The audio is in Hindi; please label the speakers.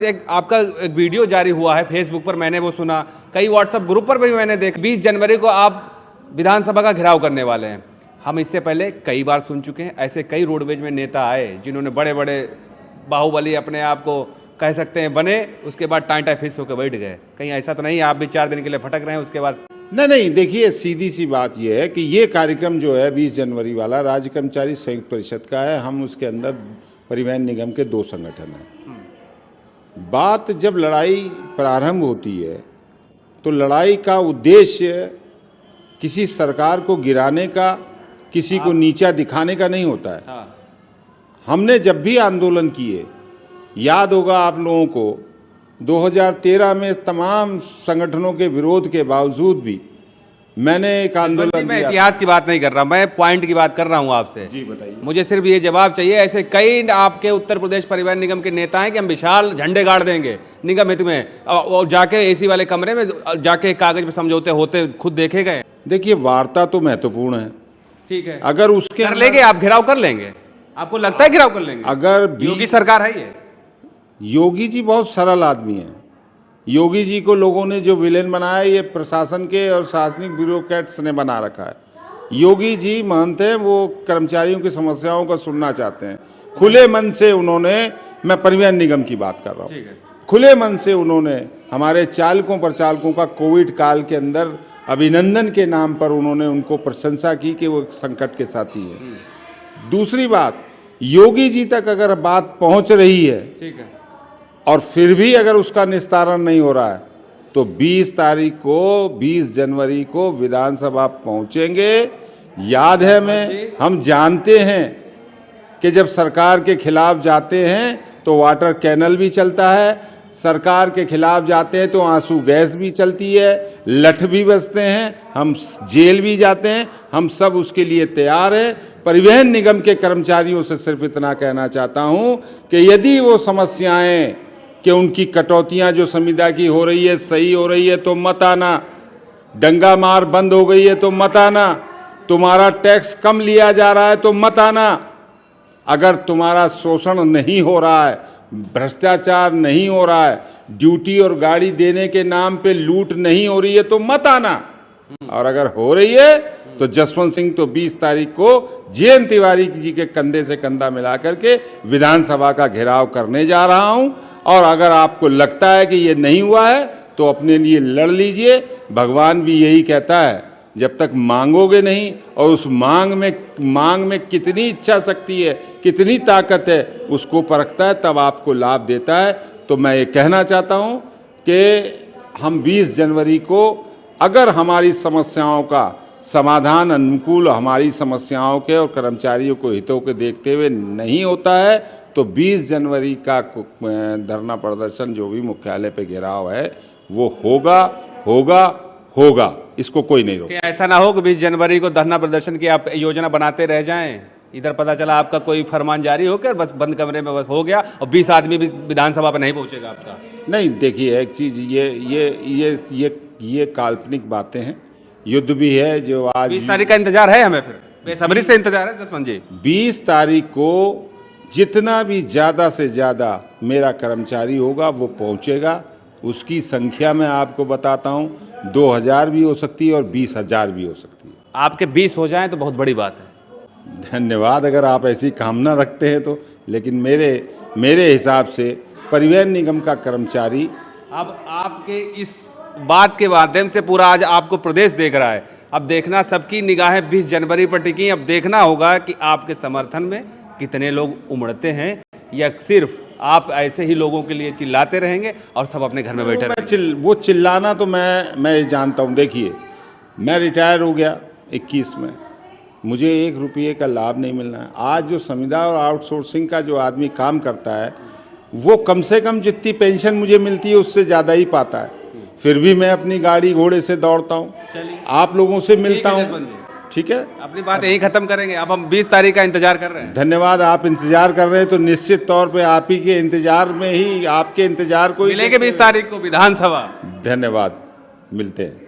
Speaker 1: एक आपका एक वीडियो जारी हुआ है फेसबुक पर, मैंने वो सुना, कई व्हाट्सएप ग्रुप पर भी मैंने देखा। 20 जनवरी को आप विधानसभा का घेराव करने वाले हैं। हम इससे पहले कई बार सुन चुके हैं, ऐसे कई रोडवेज में नेता आए जिन्होंने बड़े बड़े बाहुबली अपने आप को कह सकते हैं बने, उसके बाद टाइटा फिस होकर बैठ गए। कहीं ऐसा तो नहीं आप भी 4 दिन के लिए भटक रहे हैं उसके बाद?
Speaker 2: नहीं, देखिए सीधी सी बात यह है कि ये कार्यक्रम जो है 20 जनवरी वाला राज्य कर्मचारी संयुक्त परिषद का है। हम उसके अंदर परिवहन निगम के 2 संगठन हैं। बात जब लड़ाई प्रारंभ होती है तो लड़ाई का उद्देश्य किसी सरकार को गिराने का, किसी को नीचा दिखाने का नहीं होता है। हमने जब भी आंदोलन किए, याद होगा आप लोगों को, 2013 में तमाम संगठनों के विरोध के बावजूद भी मैंने एक आंदोलन किया।
Speaker 1: मैं इतिहास की बात नहीं कर रहा, मैं पॉइंट की बात कर रहा हूं आपसे।
Speaker 2: जी बताइए।
Speaker 1: मुझे सिर्फ ये जवाब चाहिए। ऐसे कई आपके उत्तर प्रदेश परिवहन निगम के नेता हैं कि हम विशाल झंडे गाड़ देंगे निगम हित में, और जाके एसी वाले कमरे में जाके कागज पे समझौते होते खुद देखे गए।
Speaker 2: देखिए वार्ता तो महत्वपूर्ण है,
Speaker 1: ठीक है,
Speaker 2: अगर उसके
Speaker 1: कर लेंगे आप, घेराव कर लेंगे, आपको लगता है घेराव कर लेंगे?
Speaker 2: अगर
Speaker 1: योगी सरकार है ये।
Speaker 2: योगी जी बहुत सरल आदमी हैं। योगी जी को लोगों ने जो विलेन बनाया, ये प्रशासन के और शासनिक ब्यूरोक्रेट्स ने बना रखा है। योगी जी मानते हैं वो कर्मचारियों की समस्याओं को सुनना चाहते हैं। खुले मन से उन्होंने, मैं परिवहन निगम की बात कर रहा हूँ, खुले मन से उन्होंने हमारे चालकों प्रचालकों का कोविड काल के अंदर अभिनंदन के नाम पर उन्होंने उनको प्रशंसा की कि वो एक संकट के साथी है। दूसरी बात, योगी जी तक अगर बात पहुँच रही है, ठीक है, और फिर भी अगर उसका निस्तारण नहीं हो रहा है तो 20 तारीख को, 20 जनवरी को विधानसभा पहुंचेंगे। याद है हम जानते हैं कि जब सरकार के खिलाफ जाते हैं तो वाटर कैनल भी चलता है, सरकार के खिलाफ जाते हैं तो आंसू गैस भी चलती है, लठ भी बजते हैं, हम जेल भी जाते हैं, हम सब उसके लिए तैयार हैं। परिवहन निगम के कर्मचारियों से सिर्फ इतना कहना चाहता हूं कि यदि वो समस्याएं कि उनकी कटौतियां जो संविदा की हो रही है सही हो रही है तो मत आना, दंगा मार बंद हो गई है तो मत आना, तुम्हारा टैक्स कम लिया जा रहा है तो मत आना, अगर तुम्हारा शोषण नहीं हो रहा है, भ्रष्टाचार नहीं हो रहा है, ड्यूटी और गाड़ी देने के नाम पे लूट नहीं हो रही है तो मत आना, और अगर हो रही है तो जसवंत सिंह तो 20 तारीख को जयंत तिवारी जी के कंधे से कंधा मिला करके विधानसभा का घेराव करने जा रहा हूं। और अगर आपको लगता है कि ये नहीं हुआ है तो अपने लिए लड़ लीजिए। भगवान भी यही कहता है, जब तक मांगोगे नहीं, और उस मांग में कितनी इच्छा शक्ति है, कितनी ताकत है, उसको परखता है, तब आपको लाभ देता है। तो मैं ये कहना चाहता हूँ कि हम 20 जनवरी को अगर हमारी समस्याओं का समाधान अनुकूल हमारी समस्याओं के और कर्मचारियों को हितों के देखते हुए नहीं होता है तो 20 जनवरी का धरना प्रदर्शन जो भी मुख्यालय पे घेराव है वो होगा, इसको कोई नहीं रोके।
Speaker 1: ऐसा ना हो कि 20 जनवरी को धरना प्रदर्शन की आप योजना बनाते रह जाएं, इधर पता चला आपका कोई फरमान जारी होकर बस बंद कमरे में बस हो गया और 20 आदमी भी विधानसभा पर नहीं पहुंचेगा आपका। नहीं,
Speaker 2: देखिए एक चीज, ये काल्पनिक बातें हैं। युद्ध भी है जो आज
Speaker 1: 20 तारीख का इंतजार है, हमें फिर बेसब्री से इंतजार है जसवंत जी।
Speaker 2: 20 तारीख को जितना भी ज़्यादा से ज़्यादा मेरा कर्मचारी होगा वो पहुंचेगा। उसकी संख्या मैं आपको बताता हूं, 2000 भी हो सकती है और 20,000 भी हो सकती है।
Speaker 1: आपके 20 हो जाएं तो बहुत बड़ी बात है।
Speaker 2: धन्यवाद अगर आप ऐसी कामना रखते हैं तो, लेकिन मेरे हिसाब से परिवहन निगम का कर्मचारी,
Speaker 1: अब आपके इस बात के माध्यम से पूरा आज आपको प्रदेश देख रहा है। अब देखना, सबकी निगाहें 20 जनवरी पर टिकी। अब देखना होगा कि आपके समर्थन में कितने लोग उमड़ते हैं, या सिर्फ आप ऐसे ही लोगों के लिए चिल्लाते रहेंगे और सब अपने घर में बैठे रहेंगे।
Speaker 2: वो चिल्लाना तो मैं जानता हूँ। देखिए मैं रिटायर हो गया 21 में, मुझे 1 रुपये का लाभ नहीं मिलना है। आज जो संविदा और आउटसोर्सिंग का जो आदमी काम करता है वो कम से कम जितनी पेंशन मुझे मिलती है उससे ज़्यादा ही पाता है। फिर भी मैं अपनी गाड़ी घोड़े से दौड़ता हूँ, आप लोगों से मिलता हूँ। ठीक है,
Speaker 1: अपनी बात यही खत्म करेंगे। अब हम 20 तारीख का इंतजार कर रहे हैं।
Speaker 2: धन्यवाद, आप इंतजार कर रहे हैं तो निश्चित तौर पे आप ही के इंतजार में ही, आपके इंतजार को
Speaker 1: मिलेंगे 20 तारीख को विधानसभा।
Speaker 2: धन्यवाद, मिलते हैं।